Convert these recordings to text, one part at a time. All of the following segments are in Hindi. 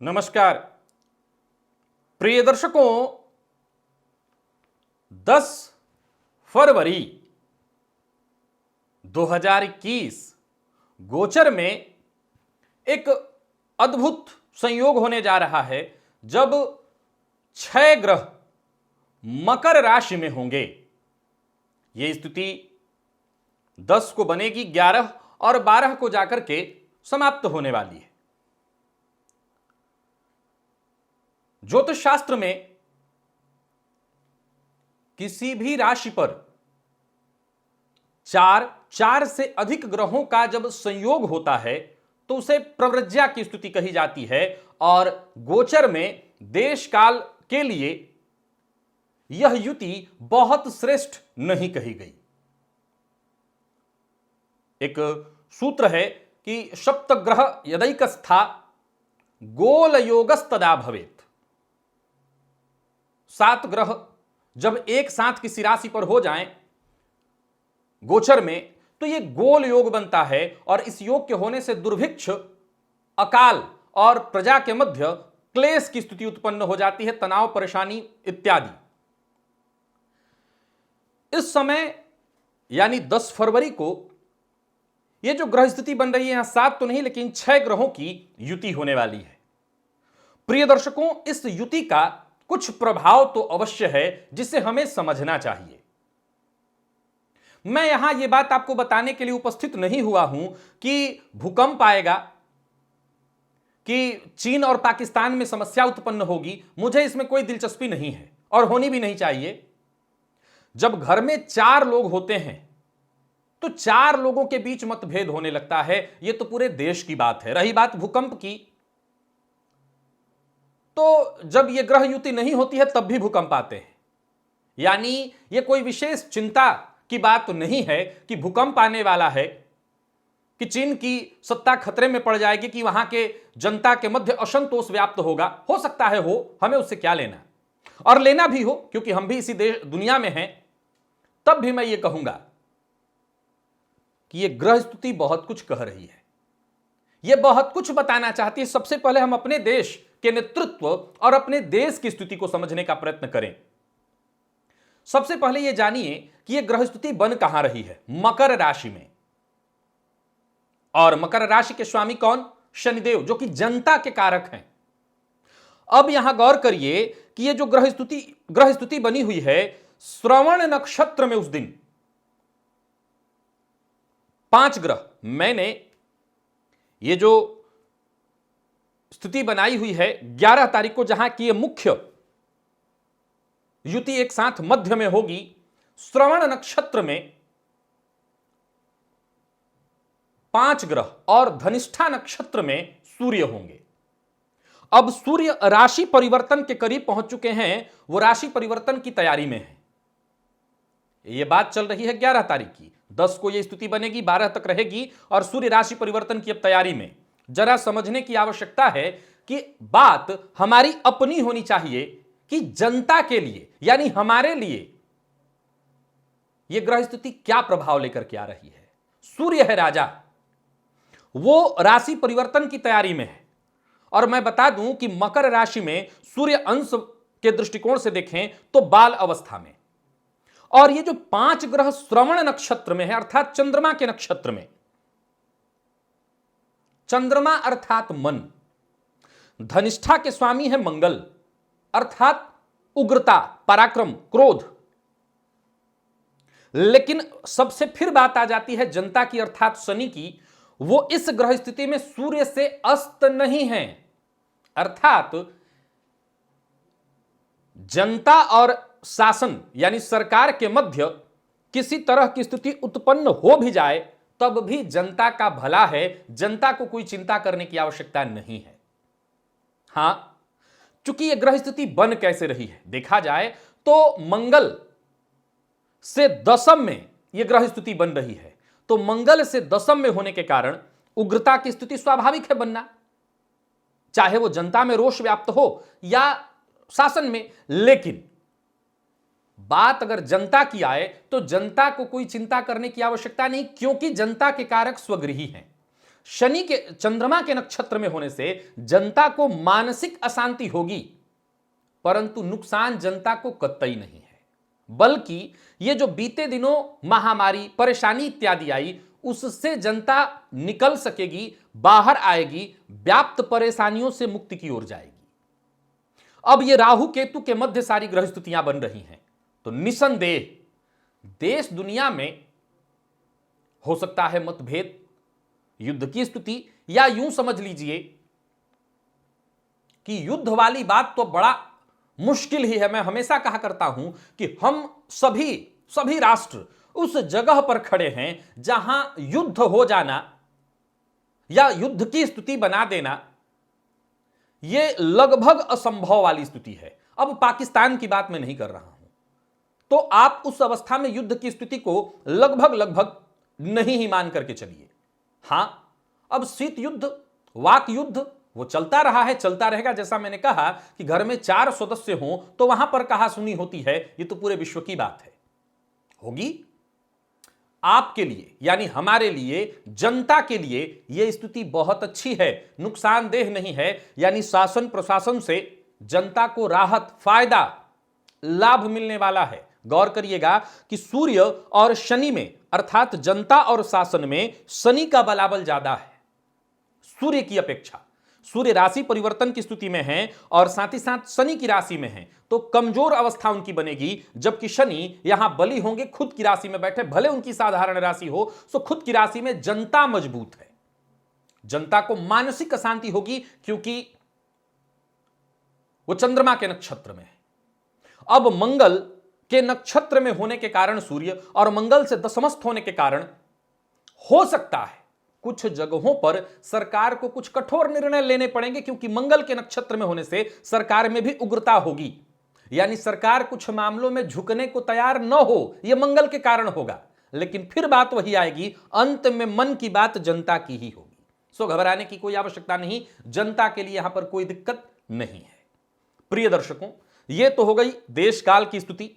नमस्कार प्रिय दर्शकों, 10 फरवरी 2021 गोचर में एक अद्भुत संयोग होने जा रहा है जब 6 ग्रह मकर राशि में होंगे। यह स्थिति 10 को बनेगी, 11 और 12 को जाकर के समाप्त होने वाली है। ज्योतिष शास्त्र में किसी भी राशि पर चार से अधिक ग्रहों का जब संयोग होता है तो उसे प्रव्रज्या की स्थिति कही जाती है और गोचर में देश काल के लिए यह युति बहुत श्रेष्ठ नहीं कही गई। एक सूत्र है कि सप्तग्रह यदैकस्था गोल योगस्तदा भवेत्। 7 ग्रह जब एक साथ किसी राशि पर हो जाएं गोचर में तो यह गोल योग बनता है और इस योग के होने से दुर्भिक्ष, अकाल और प्रजा के मध्य क्लेश की स्थिति उत्पन्न हो जाती है, तनाव, परेशानी इत्यादि। इस समय यानी 10 फरवरी को यह जो ग्रह स्थिति बन रही है, यहां 7 तो नहीं लेकिन 6 ग्रहों की युति होने वाली है। प्रिय दर्शकों, इस युति का कुछ प्रभाव तो अवश्य है जिसे हमें समझना चाहिए। मैं यहां यह बात आपको बताने के लिए उपस्थित नहीं हुआ हूं कि भूकंप आएगा, कि चीन और पाकिस्तान में समस्या उत्पन्न होगी। मुझे इसमें कोई दिलचस्पी नहीं है और होनी भी नहीं चाहिए। जब घर में 4 लोग होते हैं तो 4 लोगों के बीच मतभेद होने लगता है। यह तो पूरे देश की बात है। रही बात भूकंप की, तो जब यह ग्रह युति नहीं होती है तब भी भूकंप आते हैं। यानी यह कोई विशेष चिंता की बात तो नहीं है कि भूकंप आने वाला है, कि चीन की सत्ता खतरे में पड़ जाएगी, कि वहां के जनता के मध्य असंतोष व्याप्त होगा। हो सकता है हो, हमें उससे क्या लेना, और लेना भी हो क्योंकि हम भी इसी देश दुनिया में हैं। तब भी मैं ये कहूंगा कि यह ग्रह स्तुति बहुत कुछ कह रही है, यह बहुत कुछ बताना चाहती है। सबसे पहले हम अपने देश के नेतृत्व और अपने देश की स्थिति को समझने का प्रयत्न करें। सबसे पहले यह जानिए कि यह ग्रह स्तुति बन कहां रही है, मकर राशि में। और मकर राशि के स्वामी कौन? शनिदेव, जो कि जनता के कारक हैं। अब यहां गौर करिए कि यह जो ग्रह स्तुति बनी हुई है, श्रवण नक्षत्र में उस दिन 5 ग्रह, मैंने ये जो स्थिति बनाई हुई है 11 तारीख को, जहां की यह मुख्य युति एक साथ मध्य में होगी, श्रवण नक्षत्र में 5 ग्रह और धनिष्ठा नक्षत्र में सूर्य होंगे। अब सूर्य राशि परिवर्तन के करीब पहुंच चुके हैं, वो राशि परिवर्तन की तैयारी में है। यह बात चल रही है 11 तारीख की। 10 को यह स्थिति बनेगी, 12 तक रहेगी और सूर्य राशि परिवर्तन की अब तैयारी में। जरा समझने की आवश्यकता है कि बात हमारी अपनी होनी चाहिए कि जनता के लिए यानी हमारे लिए यह ग्रह स्थिति क्या प्रभाव लेकर के आ रही है। सूर्य है राजा, वो राशि परिवर्तन की तैयारी में है। और मैं बता दूं कि मकर राशि में सूर्य अंश के दृष्टिकोण से देखें तो बाल अवस्था में, और ये जो 5 ग्रह श्रवण नक्षत्र में है अर्थात चंद्रमा के नक्षत्र में, चंद्रमा अर्थात मन, धनिष्ठा के स्वामी है मंगल अर्थात उग्रता, पराक्रम, क्रोध। लेकिन सबसे फिर बात आ जाती है जनता की अर्थात शनि की। वो इस ग्रह स्थिति में सूर्य से अस्त नहीं है, अर्थात जनता और शासन यानी सरकार के मध्य किसी तरह की स्थिति उत्पन्न हो भी जाए तब भी जनता का भला है, जनता को कोई चिंता करने की आवश्यकता नहीं है। हां, चूंकि यह ग्रह स्थिति बन कैसे रही है देखा जाए तो मंगल से दशम में यह ग्रह स्थिति बन रही है, तो मंगल से दशम में होने के कारण उग्रता की स्थिति स्वाभाविक है बनना, चाहे वो जनता में रोष व्याप्त हो या शासन में। लेकिन बात अगर जनता की आए तो जनता को कोई चिंता करने की आवश्यकता नहीं, क्योंकि जनता के कारक स्वगृही हैं। शनि के चंद्रमा के नक्षत्र में होने से जनता को मानसिक अशांति होगी, परंतु नुकसान जनता को कतई नहीं है, बल्कि ये जो बीते दिनों महामारी परेशानी इत्यादि आई उससे जनता निकल सकेगी, बाहर आएगी, व्याप्त परेशानियों से मुक्ति की ओर जाएगी। अब ये राहु केतु के मध्य सारी ग्रह स्थितियां बन रही हैं, तो निसंदेह देश दुनिया में हो सकता है मतभेद, युद्ध की स्थिति, या यूं समझ लीजिए कि युद्ध वाली बात तो बड़ा मुश्किल ही है। मैं हमेशा कहा करता हूं कि हम सभी राष्ट्र उस जगह पर खड़े हैं जहां युद्ध हो जाना या युद्ध की स्थिति बना देना यह लगभग असंभव वाली स्थिति है। अब पाकिस्तान की बात मैं नहीं कर रहा हूं, तो आप उस अवस्था में युद्ध की स्थिति को लगभग नहीं ही मान करके चलिए। हां, अब शीत युद्ध, वाक युद्ध वो चलता रहा है, चलता रहेगा। जैसा मैंने कहा कि घर में 4 सदस्य हों तो वहां पर कहा सुनी होती है, ये तो पूरे विश्व की बात है। होगी आपके लिए यानी हमारे लिए, जनता के लिए यह स्थिति बहुत अच्छी है, नुकसानदेह नहीं है, यानी शासन प्रशासन से जनता को राहत, फायदा, लाभ मिलने वाला है। गौर करिएगा कि सूर्य और शनि में अर्थात जनता और शासन में शनि का बलाबल ज्यादा है सूर्य की अपेक्षा। सूर्य राशि परिवर्तन की स्थिति में है और साथ ही साथ शनि की राशि में है, तो कमजोर अवस्था उनकी बनेगी, जबकि शनि यहां बली होंगे, खुद की राशि में बैठे, भले उनकी साधारण राशि हो, तो खुद की राशि में जनता मजबूत है, जनता को मानसिक अशांति होगी क्योंकि वो चंद्रमा के नक्षत्र में है। अब मंगल के नक्षत्र में होने के कारण सूर्य और मंगल से दशमस्थ होने के कारण हो सकता है कुछ जगहों पर सरकार को कुछ कठोर निर्णय लेने पड़ेंगे, क्योंकि मंगल के नक्षत्र में होने से सरकार में भी उग्रता होगी, यानी सरकार कुछ मामलों में झुकने को तैयार न हो, यह मंगल के कारण होगा। लेकिन फिर बात वही आएगी, अंत में मन की बात जनता की ही होगी। सो घबराने की कोई आवश्यकता नहीं, जनता के लिए यहां पर कोई दिक्कत नहीं है। प्रिय दर्शकों, यह तो हो गई देश काल की स्थिति।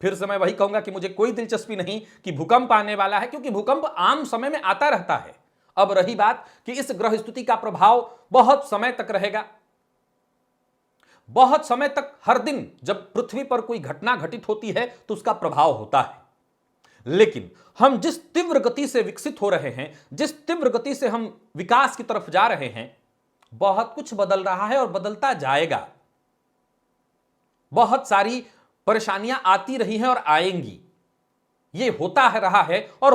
फिर से मैं वही कहूंगा कि मुझे कोई दिलचस्पी नहीं कि भूकंप आने वाला है, क्योंकि भूकंप आम समय में आता रहता है। अब रही बात कि इस ग्रह स्थिति का प्रभाव बहुत समय तक रहेगा, बहुत समय तक, हर दिन जब पृथ्वी पर कोई घटना घटित होती है तो उसका प्रभाव होता है। लेकिन हम जिस तीव्र गति से विकसित हो रहे हैं, जिस तीव्र गति से हम विकास की तरफ जा रहे हैं, बहुत कुछ बदल रहा है और बदलता जाएगा। बहुत सारी परेशानियां आती रही हैं और आएंगी। यह होता है, रहा है और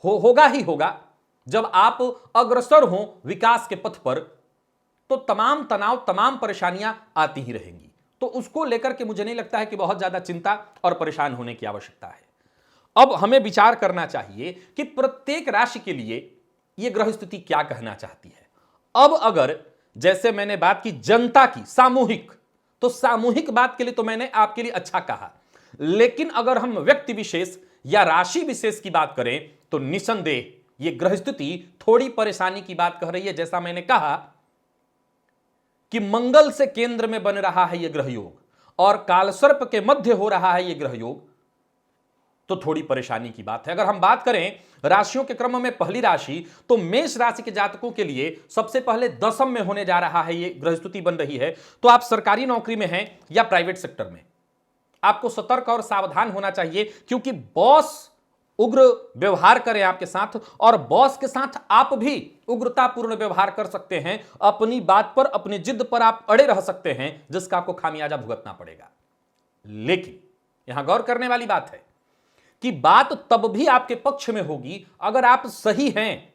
होगा ही होगा। जब आप अग्रसर हो विकास के पथ पर, तो तमाम तनाव, तमाम परेशानियां आती ही रहेंगी। तो उसको लेकर के मुझे नहीं लगता है कि बहुत ज्यादा चिंता और परेशान होने की आवश्यकता है। अब हमें विचार करना चाहिए कि प्रत्येक राशि के लिए यह ग्रह स्थिति क्या कहना चाहती है। अब अगर जैसे मैंने बात की जनता की, सामूहिक, तो सामूहिक बात के लिए तो मैंने आपके लिए अच्छा कहा, लेकिन अगर हम व्यक्ति विशेष या राशि विशेष की बात करें तो निसंदेह यह ग्रह स्थिति थोड़ी परेशानी की बात कह रही है। जैसा मैंने कहा कि मंगल से केंद्र में बन रहा है यह ग्रह योग और कालसर्प के मध्य हो रहा है यह ग्रह योग, तो थोड़ी परेशानी की बात है। अगर हम बात करें राशियों के क्रम में पहली राशि, तो मेष राशि के जातकों के लिए सबसे पहले दशम में होने जा रहा है, यह ग्रह स्थिति बन रही है। तो आप सरकारी नौकरी में हैं या प्राइवेट सेक्टर में, आपको सतर्क और सावधान होना चाहिए, क्योंकि बॉस उग्र व्यवहार करें आपके साथ और बॉस के साथ आप भी उग्रतापूर्ण व्यवहार कर सकते हैं। अपनी बात पर, अपनी जिद पर आप अड़े रह सकते हैं, जिसका आपको खामियाजा भुगतना पड़ेगा। लेकिन यहां गौर करने वाली बात है कि बात तब भी आपके पक्ष में होगी अगर आप सही हैं।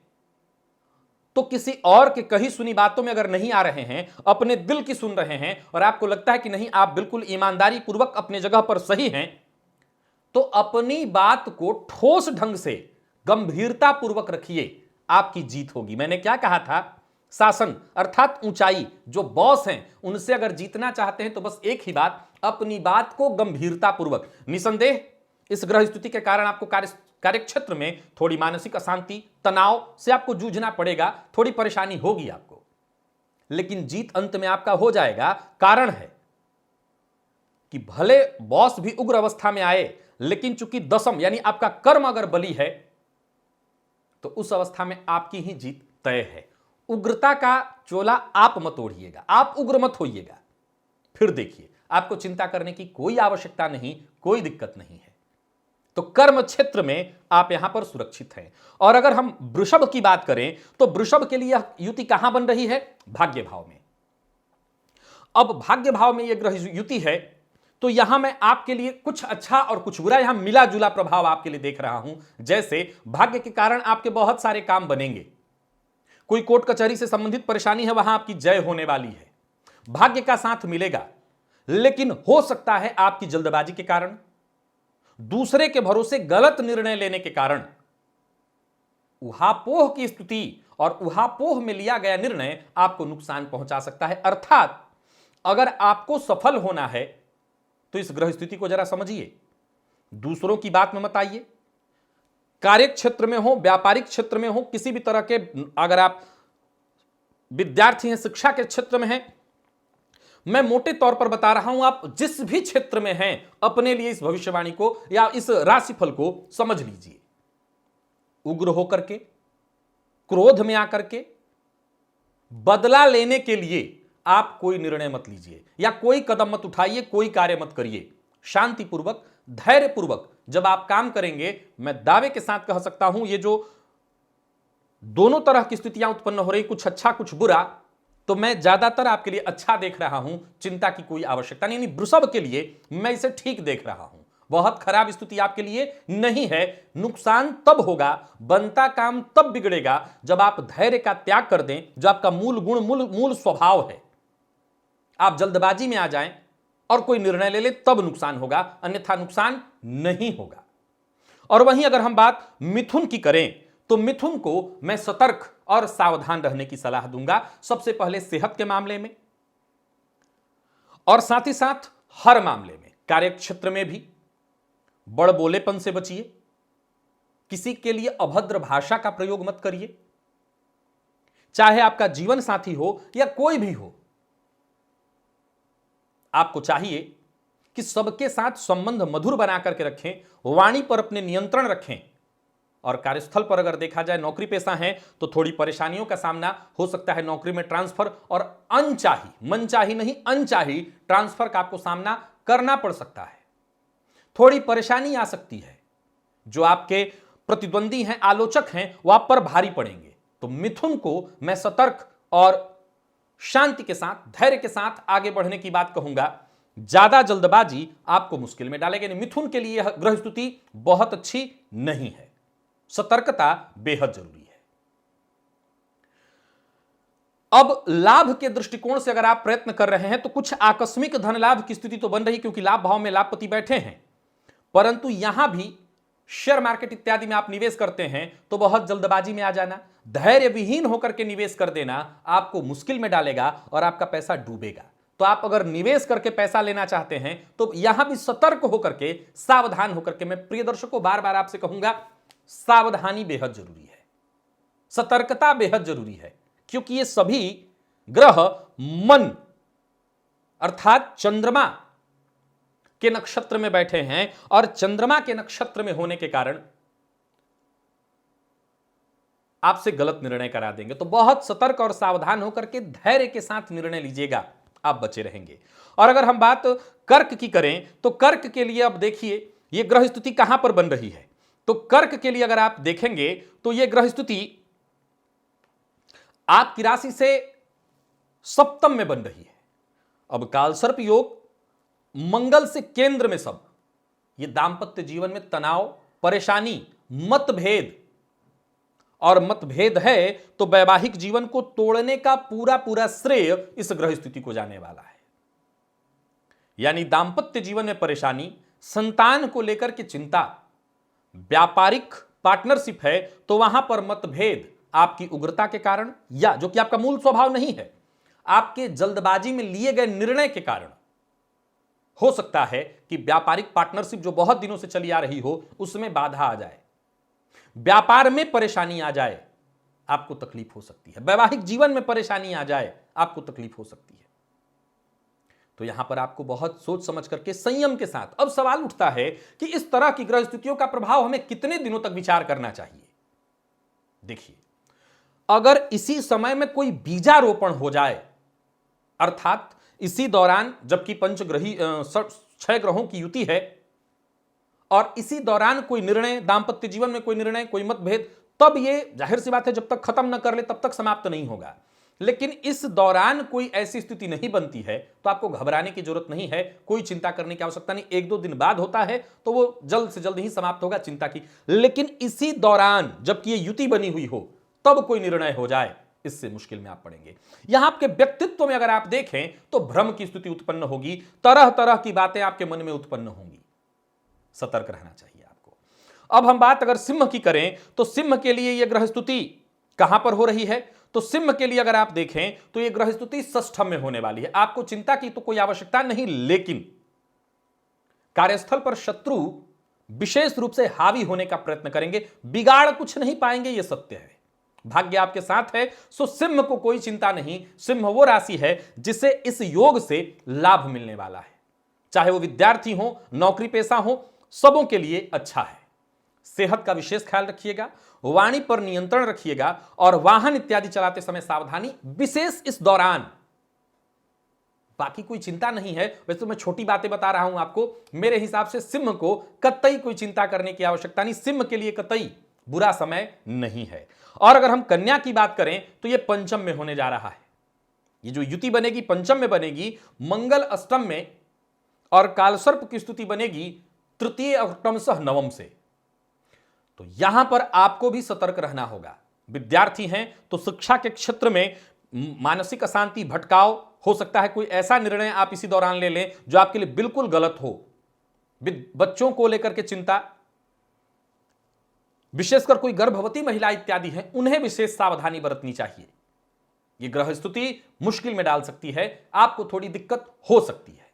तो किसी और के कही सुनी बातों में अगर नहीं आ रहे हैं, अपने दिल की सुन रहे हैं और आपको लगता है कि नहीं, आप बिल्कुल ईमानदारी पूर्वक अपनी जगह पर सही हैं, तो अपनी बात को ठोस ढंग से गंभीरता पूर्वक रखिए, आपकी जीत होगी। मैंने क्या कहा था, शासन अर्थात ऊंचाई, जो बॉस हैं, उनसे अगर जीतना चाहते हैं तो बस एक ही बात, अपनी बात को गंभीरता पूर्वक। निसंदेह इस ग्रह स्थिति के कारण आपको कार्यक्षेत्र में थोड़ी मानसिक अशांति, तनाव से आपको जूझना पड़ेगा, थोड़ी परेशानी होगी आपको, लेकिन जीत अंत में आपका हो जाएगा। कारण है कि भले बॉस भी उग्र अवस्था में आए, लेकिन चूंकि दशम यानी आपका कर्म अगर बली है, तो उस अवस्था में आपकी ही जीत तय है। उग्रता का चोला आप मत ओढ़िएगा, आप उग्र मत होइएगा। फिर देखिए, आपको चिंता करने की कोई आवश्यकता नहीं, कोई दिक्कत नहीं है। तो कर्म क्षेत्र में आप यहां पर सुरक्षित हैं। और अगर हम वृषभ की बात करें तो वृषभ के लिए यह युति कहां बन रही है? भाग्य भाव में। अब भाग्य भाव में यह ग्रह युति है, तो यहां मैं आपके लिए कुछ अच्छा और कुछ बुरा, यहां मिला जुला प्रभाव आपके लिए देख रहा हूं। जैसे भाग्य के कारण आपके बहुत सारे काम बनेंगे, कोई कोर्ट कचहरी से संबंधित परेशानी है, वहां आपकी जय होने वाली है, भाग्य का साथ मिलेगा। लेकिन हो सकता है आपकी जल्दबाजी के कारण, दूसरे के भरोसे गलत निर्णय लेने के कारण उहापोह की स्थिति और उहापोह में लिया गया निर्णय आपको नुकसान पहुंचा सकता है। अर्थात अगर आपको सफल होना है तो इस ग्रह स्थिति को जरा समझिए, दूसरों की बात में मत आइए। कार्य क्षेत्र में हो, व्यापारिक क्षेत्र में हो, किसी भी तरह के, अगर आप विद्यार्थी हैं, शिक्षा के क्षेत्र में हैं, मैं मोटे तौर पर बता रहा हूं, आप जिस भी क्षेत्र में हैं अपने लिए इस भविष्यवाणी को या इस राशिफल को समझ लीजिए। उग्र होकर के, क्रोध में आकर के, बदला लेने के लिए आप कोई निर्णय मत लीजिए या कोई कदम मत उठाइए, कोई कार्य मत करिए। शांतिपूर्वक, धैर्यपूर्वक जब आप काम करेंगे, मैं दावे के साथ कह सकता हूं, ये जो दोनों तरह की स्थितियां उत्पन्न हो रही, कुछ अच्छा कुछ बुरा, तो मैं ज्यादातर आपके लिए अच्छा देख रहा हूं, चिंता की कोई आवश्यकता नहीं। वृषभ के लिए मैं इसे ठीक देख रहा हूं, बहुत खराब स्थिति आपके लिए नहीं है। नुकसान तब होगा, बनता काम तब बिगड़ेगा जब आप धैर्य का त्याग कर दें, जो आपका मूल गुण, मूल स्वभाव है। आप जल्दबाजी में आ जाएं और कोई निर्णय ले ले, तब नुकसान होगा, अन्यथा नुकसान नहीं होगा। और वहीं अगर हम बात मिथुन की करें तो मिथुन को मैं सतर्क और सावधान रहने की सलाह दूंगा। सबसे पहले सेहत के मामले में और साथ ही साथ हर मामले में, कार्य क्षेत्र में भी बड़ बोलेपन से बचिए, किसी के लिए अभद्र भाषा का प्रयोग मत करिए, चाहे आपका जीवन साथी हो या कोई भी हो। आपको चाहिए कि सबके साथ संबंध मधुर बना करके रखें, वाणी पर अपने नियंत्रण रखें। और कार्यस्थल पर अगर देखा जाए, नौकरी पेशा है तो थोड़ी परेशानियों का सामना हो सकता है, नौकरी में ट्रांसफर और अनचाही, मनचाही नहीं अनचाही ट्रांसफर का आपको सामना करना पड़ सकता है। थोड़ी परेशानी आ सकती है, जो आपके प्रतिद्वंदी हैं, आलोचक हैं, वो आप पर भारी पड़ेंगे। तो मिथुन को मैं सतर्क और शांति के साथ, धैर्य के साथ आगे बढ़ने की बात कहूंगा। ज्यादा जल्दबाजी आपको मुश्किल में डालेगी। मिथुन के लिए यह ग्रह स्थिति बहुत अच्छी नहीं है, सतर्कता बेहद जरूरी है। अब लाभ के दृष्टिकोण से अगर आप प्रयत्न कर रहे हैं तो कुछ आकस्मिक धन लाभ की स्थिति तो बन रही, क्योंकि लाभ भाव में लाभपति बैठे हैं। परंतु यहां भी शेयर मार्केट इत्यादि में आप निवेश करते हैं तो बहुत जल्दबाजी में आ जाना, धैर्य विहीन होकर के निवेश कर देना आपको मुश्किल में डालेगा और आपका पैसा डूबेगा। तो आप अगर निवेश करके पैसा लेना चाहते हैं तो यहां भी सतर्क होकर के, सावधान होकर के, मैं प्रिय दर्शकों बार बार आपसे कहूंगा, सावधानी बेहद जरूरी है, सतर्कता बेहद जरूरी है। क्योंकि ये सभी ग्रह मन अर्थात चंद्रमा के नक्षत्र में बैठे हैं और चंद्रमा के नक्षत्र में होने के कारण आपसे गलत निर्णय करा देंगे। तो बहुत सतर्क और सावधान होकर के धैर्य के साथ निर्णय लीजिएगा, आप बचे रहेंगे। और अगर हम बात कर्क की करें तो कर्क के लिए अब देखिए यह ग्रह स्थिति कहां पर बन रही है। तो कर्क के लिए अगर आप देखेंगे तो यह ग्रह स्थिति आपकी राशि से सप्तम में बन रही है। अब कालसर्प योग मंगल से केंद्र में, सब ये दांपत्य जीवन में तनाव, परेशानी, मतभेद, और मतभेद है तो वैवाहिक जीवन को तोड़ने का पूरा पूरा श्रेय इस ग्रह स्थिति को जाने वाला है। यानी दांपत्य जीवन में परेशानी, संतान को लेकर के चिंता, व्यापारिक पार्टनरशिप है तो वहां पर मतभेद आपकी उग्रता के कारण, या जो कि आपका मूल स्वभाव नहीं है, आपके जल्दबाजी में लिए गए निर्णय के कारण हो सकता है कि व्यापारिक पार्टनरशिप जो बहुत दिनों से चली आ रही हो उसमें बाधा आ जाए, व्यापार में परेशानी आ जाए, आपको तकलीफ हो सकती है, वैवाहिक जीवन में परेशानी आ जाए, आपको तकलीफ हो सकती है। तो यहां पर आपको बहुत सोच समझ करके संयम के साथ, अब सवाल उठता है कि इस तरह की ग्रह स्थितियों का प्रभाव हमें कितने दिनों तक विचार करना चाहिए। देखिए, अगर इसी समय में कोई बीजारोपण हो जाए, अर्थात इसी दौरान जबकि पंचग्रही 6 ग्रहों की युति है और इसी दौरान कोई निर्णय, दांपत्य जीवन में कोई निर्णय, कोई मतभेद, तब ये जाहिर सी बात है जब तक खत्म न कर ले तब तक समाप्त नहीं होगा। लेकिन इस दौरान कोई ऐसी स्थिति नहीं बनती है तो आपको घबराने की जरूरत नहीं है, कोई चिंता करने की आवश्यकता नहीं। 1-2 दिन बाद होता है तो वो जल्द से जल्द ही समाप्त होगा, चिंता की। लेकिन इसी दौरान जबकि ये युति बनी हुई हो तब कोई निर्णय हो जाए, इससे मुश्किल में आप पड़ेंगे। यहां आपके व्यक्तित्व में अगर आप देखें तो भ्रम की स्थिति उत्पन्न होगी, तरह तरह की बातें आपके मन में उत्पन्न होंगी। सतर्क रहना चाहिए आपको। अब हम बात अगर सिंह की करें तो सिंह के लिए यह ग्रह स्तुति कहां पर हो रही है, तो सिंह के लिए अगर आप देखें तो यह ग्रह स्तुति षष्ठम में होने वाली है। आपको चिंता की तो कोई आवश्यकता नहीं, लेकिन कार्यस्थल पर शत्रु विशेष रूप से हावी होने का प्रयत्न करेंगे, बिगाड़ कुछ नहीं पाएंगे, यह सत्य है। भाग्य आपके साथ है, सो सिंह को कोई चिंता नहीं। सिंह वो राशि है जिसे इस योग से लाभ मिलने वाला है, चाहे वो विद्यार्थी हो, नौकरी पेशा हो, सबों के लिए अच्छा है। सेहत का विशेष ख्याल रखिएगा, वाणी पर नियंत्रण रखिएगा और वाहन इत्यादि चलाते समय सावधानी विशेष इस दौरान। बाकी कोई चिंता नहीं है। वैसे तो मैं छोटी बातें बता रहा हूं आपको, मेरे हिसाब से सिंह को कतई कोई चिंता करने की आवश्यकता नहीं, सिंह के लिए कतई बुरा समय नहीं है। और अगर हम कन्या की बात करें तो यह पंचम में होने जा रहा है। ये जो युति बनेगी पंचम में बनेगी, मंगल अष्टम में और कालसर्प की स्तुति बनेगी तृतीय और क्रमशः नवम से। तो यहां पर आपको भी सतर्क रहना होगा। विद्यार्थी हैं तो शिक्षा के क्षेत्र में मानसिक अशांति, भटकाव हो सकता है। कोई ऐसा निर्णय आप इसी दौरान ले लें जो आपके लिए बिल्कुल गलत हो। बच्चों को लेकर के चिंता, विशेषकर कोई गर्भवती महिला इत्यादि हैं, उन्हें विशेष सावधानी बरतनी चाहिए। यह ग्रह स्तुति मुश्किल में डाल सकती है, आपको थोड़ी दिक्कत हो सकती है।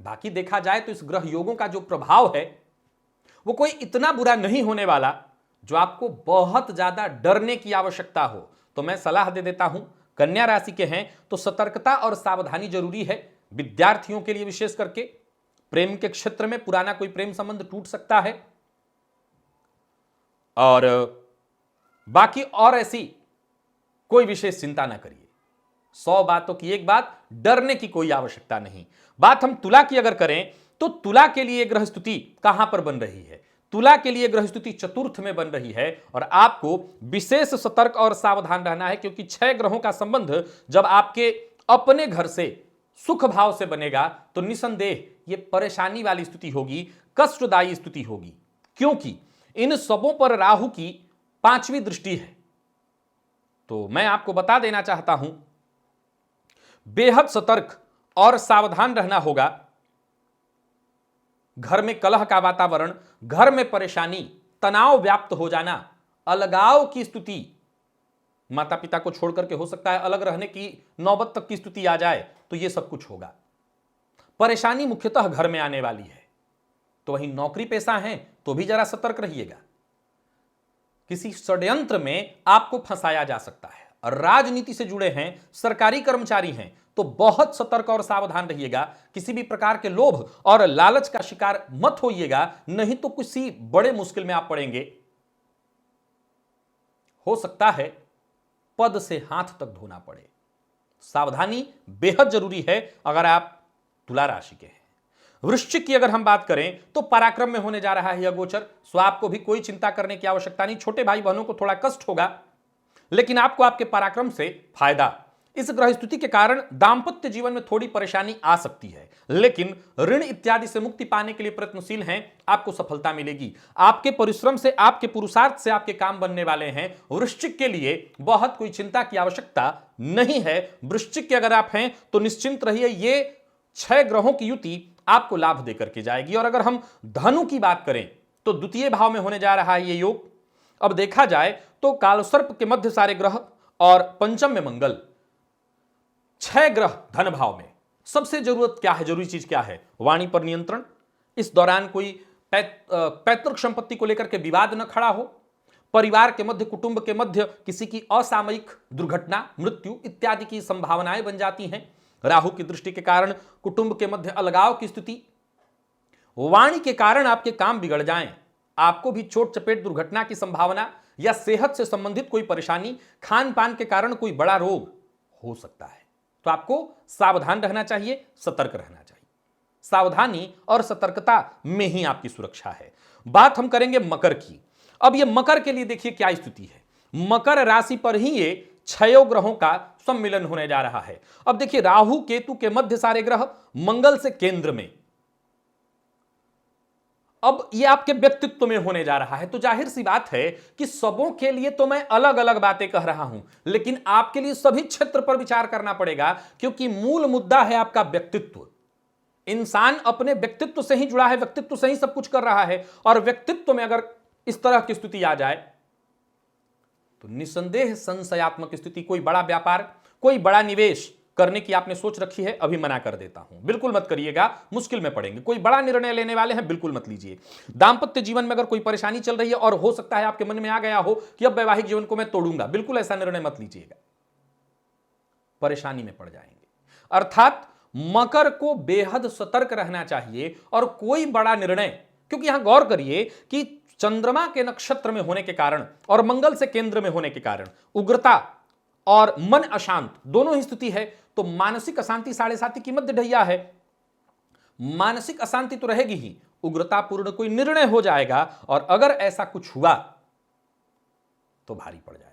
बाकी देखा जाए तो इस ग्रह योगों का जो प्रभाव है वो कोई इतना बुरा नहीं होने वाला जो आपको बहुत ज्यादा डरने की आवश्यकता हो। तो मैं सलाह दे देता हूं, कन्या राशि के हैं तो सतर्कता और सावधानी जरूरी है। विद्यार्थियों के लिए विशेष करके प्रेम के क्षेत्र में पुराना कोई प्रेम संबंध टूट सकता है। और बाकी और ऐसी कोई विशेष चिंता ना करिए। 100 बातों की एक बात, डरने की कोई आवश्यकता नहीं। बात हम तुला की अगर करें तो तुला के लिए ग्रह स्तुति कहां पर बन रही है? तुला के लिए ग्रह स्तुति चतुर्थ में बन रही है और आपको विशेष सतर्क और सावधान रहना है, क्योंकि 6 ग्रहों का संबंध जब आपके अपने घर से सुख भाव से बनेगा तो निसंदेह यह परेशानी वाली स्थिति होगी, कष्टदायी स्थिति होगी, क्योंकि इन सबों पर राहु की 5वीं दृष्टि है। तो मैं आपको बता देना चाहता हूं, बेहद सतर्क और सावधान रहना होगा। घर में कलह का वातावरण, घर में परेशानी, तनाव व्याप्त हो जाना, अलगाव की स्थिति, माता पिता को छोड़कर के हो सकता है अलग रहने की नौबत तक की स्थिति आ जाए, तो यह सब कुछ होगा। परेशानी मुख्यतः घर में आने वाली है। तो वहीं नौकरी पेशा हैं तो भी जरा सतर्क रहिएगा, किसी षड्यंत्र में आपको फंसाया जा सकता है। और राजनीति से जुड़े हैं, सरकारी कर्मचारी हैं तो बहुत सतर्क और सावधान रहिएगा। किसी भी प्रकार के लोभ और लालच का शिकार मत होइएगा, नहीं तो किसी बड़े मुश्किल में आप पड़ेंगे। हो सकता है पद से हाथ तक धोना पड़े। सावधानी बेहद जरूरी है अगर आप तुला राशि के हैं। वृश्चिक की अगर हम बात करें तो पराक्रम में होने जा रहा है यह गोचर, सो आपको भी कोई चिंता करने की आवश्यकता नहीं। छोटे भाई बहनों को थोड़ा कष्ट होगा, लेकिन आपको आपके पराक्रम से फायदा। इस ग्रह स्थिति के कारण दांपत्य जीवन में थोड़ी परेशानी आ सकती है, लेकिन ऋण इत्यादि से मुक्ति पाने के लिए प्रयत्नशील हैं, आपको सफलता मिलेगी। आपके परिश्रम से, आपके पुरुषार्थ से आपके काम बनने वाले हैं। वृश्चिक के लिए बहुत कोई चिंता की आवश्यकता नहीं है। वृश्चिक के अगर आप हैं तो निश्चिंत रहिए, ये 6 ग्रहों की युति आपको लाभ देकर के जाएगी। और अगर हम धनु की बात करें तो द्वितीय भाव में होने जा रहा है ये योग। अब देखा जाए तो कालसर्प के मध्य सारे ग्रह और पंचम में मंगल, 6 ग्रह धन भाव में। सबसे जरूरत क्या है, जरूरी चीज क्या है? वाणी पर नियंत्रण। इस दौरान कोई पैतृक संपत्ति को लेकर के विवाद न खड़ा हो, परिवार के मध्य, कुटुंब के मध्य किसी की असामयिक दुर्घटना, मृत्यु इत्यादि की संभावनाएं बन जाती हैं। राहु की दृष्टि के कारण कुटुंब के मध्य अलगाव की स्थिति, वाणी के कारण आपके काम बिगड़ जाएं, आपको भी चोट चपेट दुर्घटना की संभावना, या सेहत से संबंधित कोई परेशानी, खान पान के कारण कोई बड़ा रोग हो सकता है। तो आपको सावधान रहना चाहिए, सतर्क रहना चाहिए। सावधानी और सतर्कता में ही आपकी सुरक्षा है। बात हम करेंगे मकर की। अब ये मकर के लिए देखिए क्या स्थिति है। मकर राशि पर ही ये 6 ग्रहों का सम्मिलन होने जा रहा है। अब देखिए राहु केतु के मध्य सारे ग्रह, मंगल से केंद्र में। अब ये आपके व्यक्तित्व में होने जा रहा है, तो जाहिर सी बात है कि सबों के लिए तो मैं अलग अलग बातें कह रहा हूं, लेकिन आपके लिए सभी क्षेत्र पर विचार करना पड़ेगा, क्योंकि मूल मुद्दा है आपका व्यक्तित्व। इंसान अपने व्यक्तित्व से ही जुड़ा है, व्यक्तित्व से ही सब कुछ कर रहा है, और व्यक्तित्व में अगर इस तरह की स्थिति आ जाए तो निसंदेह संशयात्मक स्थिति। कोई बड़ा व्यापार, कोई बड़ा निवेश करने की आपने सोच रखी है, अभी मना कर देता हूं, बिल्कुल मत करिएगा, मुश्किल में पड़ेंगे। कोई बड़ा निर्णय लेने वाले हैं, बिल्कुल मत लीजिए। दांपत्य जीवन में अगर कोई परेशानी चल रही है और हो सकता है आपके मन में आ गया हो कि अब वैवाहिक जीवन को मैं तोड़ूंगा, बिल्कुल ऐसा निर्णय मत लीजिएगा, परेशानी में पड़ जाएंगे। अर्थात मकर को बेहद सतर्क रहना चाहिए, और कोई बड़ा निर्णय, क्योंकि यहां गौर करिए कि चंद्रमा के नक्षत्र में होने के कारण और मंगल से केंद्र में होने के कारण उग्रता और मन अशांत दोनों ही स्थिति है, तो मानसिक अशांति 7.5 की मध्य ढैया है। मानसिक अशांति तो रहेगी ही, उग्रतापूर्ण कोई निर्णय हो जाएगा, और अगर ऐसा कुछ हुआ तो भारी पड़ जाएगा।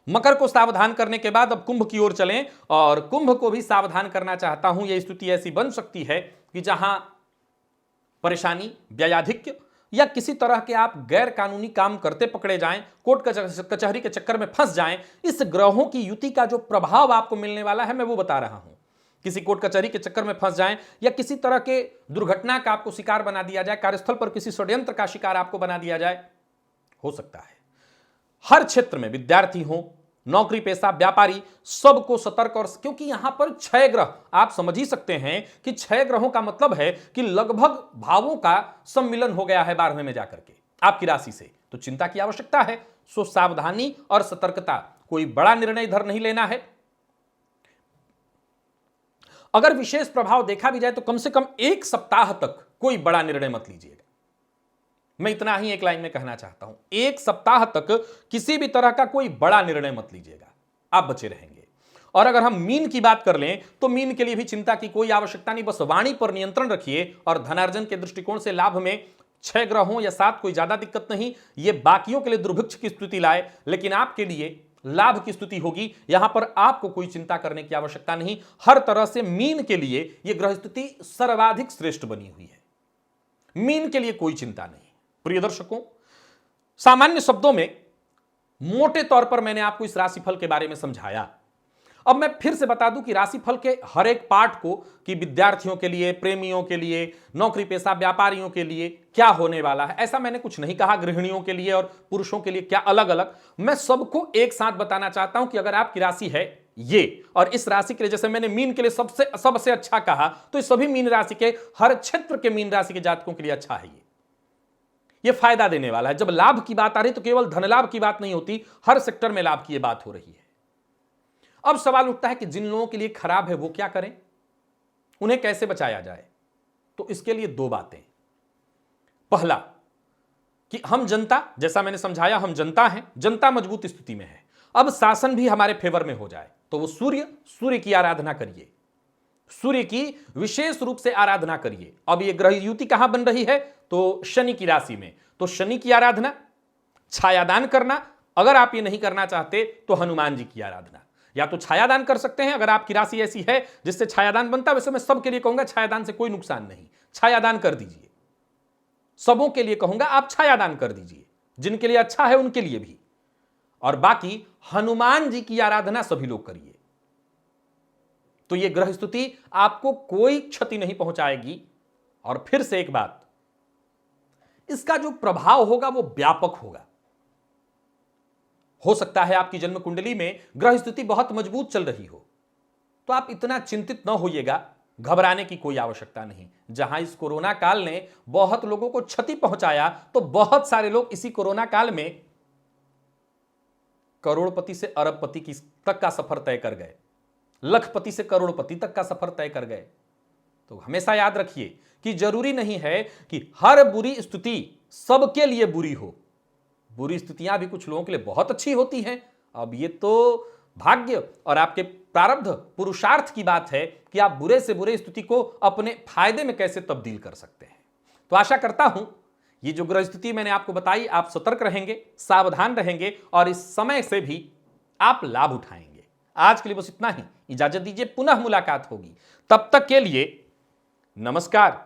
मकर को सावधान करने के बाद अब कुंभ की ओर चलें, और कुंभ को भी सावधान करना चाहता हूं। यह स्थिति ऐसी बन सकती है कि जहां परेशानी, व्ययाधिक्य, या किसी तरह के आप गैर कानूनी काम करते पकड़े जाएं, कोर्ट कचहरी के चक्कर में फंस जाएं। इस ग्रहों की युति का जो प्रभाव आपको मिलने वाला है, मैं वो बता रहा हूं। किसी कोर्ट कचहरी के चक्कर में फंस जाएं, या किसी तरह के दुर्घटना का आपको शिकार बना दिया जाए, कार्यस्थल पर किसी षड्यंत्र का शिकार आपको बना दिया जाए, हो सकता है। हर क्षेत्र में, विद्यार्थी हो, नौकरी पेशा, व्यापारी, सबको सतर्क, और क्योंकि यहां पर 6 ग्रह, आप समझ ही सकते हैं कि 6 ग्रहों का मतलब है कि लगभग भावों का सम्मिलन हो गया है 12वें में जाकर के आपकी राशि से, तो चिंता की आवश्यकता है। सो सावधानी और सतर्कता, कोई बड़ा निर्णय इधर नहीं लेना है। अगर विशेष प्रभाव देखा भी जाए तो कम से कम 1 सप्ताह तक कोई बड़ा निर्णय मत लीजिएगा। मैं इतना ही एक लाइन में कहना चाहता हूं, 1 सप्ताह तक किसी भी तरह का कोई बड़ा निर्णय मत लीजिएगा, आप बचे रहेंगे। और अगर हम मीन की बात कर लें तो मीन के लिए भी चिंता की कोई आवश्यकता नहीं, बस वाणी पर नियंत्रण रखिए, और धनार्जन के दृष्टिकोण से लाभ में 6 ग्रहों या 7 कोई ज्यादा दिक्कत नहीं। ये बाकियों के लिए दुर्भिक्ष की स्थिति लाए, लेकिन आपके लिए लाभ की स्थिति होगी। यहां पर आपको कोई चिंता करने की आवश्यकता नहीं। हर तरह से मीन के लिए यह ग्रह स्थिति सर्वाधिक श्रेष्ठ बनी हुई है, मीन के लिए कोई चिंता नहीं। प्रिय दर्शकों, सामान्य शब्दों में मोटे तौर पर मैंने आपको इस राशिफल के बारे में समझाया। अब मैं फिर से बता दूं कि राशिफल के हर एक पार्ट को, कि विद्यार्थियों के लिए, प्रेमियों के लिए, नौकरी पेशा व्यापारियों के लिए क्या होने वाला है, ऐसा मैंने कुछ नहीं कहा। गृहिणियों के लिए और पुरुषों के लिए क्या अलग अलग, मैं सबको एक साथ बताना चाहता हूं कि अगर आपकी राशि है ये, और इस राशि के लिए, जैसे मैंने मीन के लिए सबसे अच्छा कहा, तो इस सभी मीन राशि के, हर क्षेत्र के मीन राशि के जातकों के लिए अच्छा है। ये फायदा देने वाला है। जब लाभ की बात आ रही तो केवल धन लाभ की बात नहीं होती, हर सेक्टर में लाभ की ये बात हो रही है। अब सवाल उठता है कि जिन लोगों के लिए खराब है वो क्या करें, उन्हें कैसे बचाया जाए। तो इसके लिए 2 बातें। पहला कि हम जनता, जैसा मैंने समझाया, हम जनता हैं, जनता मजबूत स्थिति में है, अब शासन भी हमारे फेवर में हो जाए, तो वो सूर्य की आराधना करिए, सूर्य की विशेष रूप से आराधना करिए। अब ये ग्रह युति कहां बन रही है, तो शनि की राशि में, तो शनि की आराधना, छायादान करना, अगर आप ये नहीं करना चाहते तो हनुमान जी की आराधना, या तो छायादान कर सकते हैं अगर आपकी राशि ऐसी है जिससे छायादान बनता है। वैसे मैं सबके लिए कहूंगा छायादान से कोई नुकसान नहीं, छायादान कर दीजिए, सबों के लिए कहूंगा आप छायादान कर दीजिए, जिनके लिए अच्छा है उनके लिए भी। और बाकी हनुमान जी की आराधना सभी लोग करिए, तो यह ग्रह स्तुति आपको कोई क्षति नहीं पहुंचाएगी। और फिर से एक बात, इसका जो प्रभाव होगा वो व्यापक होगा। हो सकता है आपकी जन्म कुंडली में ग्रह स्थिति बहुत मजबूत चल रही हो, तो आप इतना चिंतित न होइएगा, घबराने की कोई आवश्यकता नहीं। जहां इस कोरोना काल ने बहुत लोगों को क्षति पहुंचाया, तो बहुत सारे लोग इसी कोरोना काल में करोड़पति से अरबपति की तक का सफर तय कर गए, लखपति से करोड़पति तक का सफर तय कर गए। तो हमेशा याद रखिए कि जरूरी नहीं है कि हर बुरी स्थिति सबके लिए बुरी हो। बुरी स्थितियां भी कुछ लोगों के लिए बहुत अच्छी होती हैं। अब ये तो भाग्य और आपके प्रारब्ध पुरुषार्थ की बात है कि आप बुरे से बुरे स्थिति को अपने फायदे में कैसे तब्दील कर सकते हैं। तो आशा करता हूं ये जो ग्रह स्थिति मैंने आपको बताई, आप सतर्क रहेंगे, सावधान रहेंगे और इस समय से भी आप लाभ उठाएंगे। आज के लिए बस इतना ही, इजाजत दीजिए, पुनः मुलाकात होगी। तब तक के लिए नमस्कार।